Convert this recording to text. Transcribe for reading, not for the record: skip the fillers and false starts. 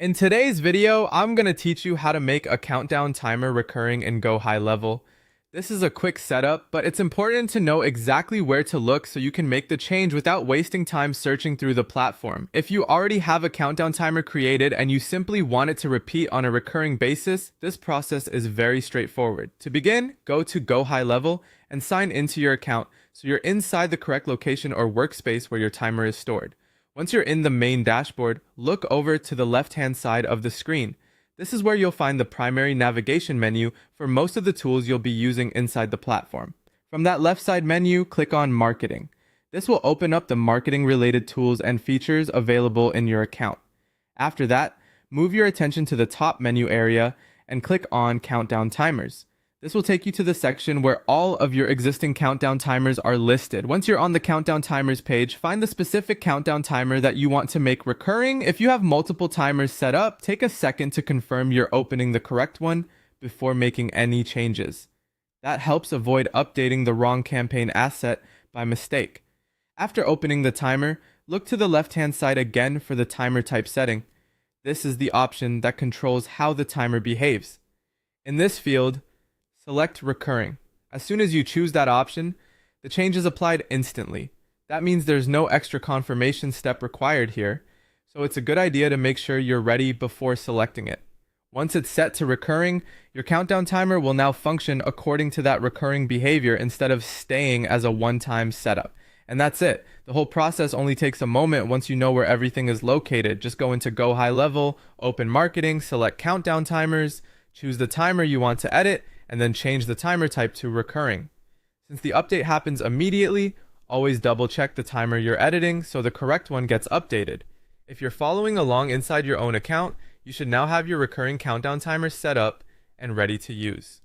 In today's video, I'm going to teach you how to make a countdown timer recurring in Gohighlevel. This is a quick setup, but it's important to know exactly where to look so you can make the change without wasting time searching through the platform. If you already have a countdown timer created and you simply want it to repeat on a recurring basis, this process is very straightforward. To begin, go to Gohighlevel and sign into your account so you're inside the correct location or workspace where your timer is stored. Once you're in the main dashboard, look over to the left-hand side of the screen. This is where you'll find the primary navigation menu for most of the tools you'll be using inside the platform. From that left side menu, click on Marketing. This will open up the marketing-related tools and features available in your account. After that, move your attention to the top menu area and click on Countdown Timers. This will take you to the section where all of your existing countdown timers are listed. Once you're on the countdown timers page, find the specific countdown timer that you want to make recurring. If you have multiple timers set up, take a second to confirm you're opening the correct one before making any changes. That helps avoid updating the wrong campaign asset by mistake. After opening the timer, look to the left-hand side again for the timer type setting. This is the option that controls how the timer behaves. In this field, select Recurring. As soon as you choose that option, the change is applied instantly. That means there's no extra confirmation step required here, so it's a good idea to make sure you're ready before selecting it. Once it's set to recurring, your countdown timer will now function according to that recurring behavior instead of staying as a one-time setup. And that's it. The whole process only takes a moment once you know where everything is located. Just go into Gohighlevel, open Marketing, select Countdown Timers, choose the timer you want to edit, and then change the timer type to recurring. Since the update happens immediately, always double check the timer you're editing so the correct one gets updated. If you're following along inside your own account, you should now have your recurring countdown timer set up and ready to use.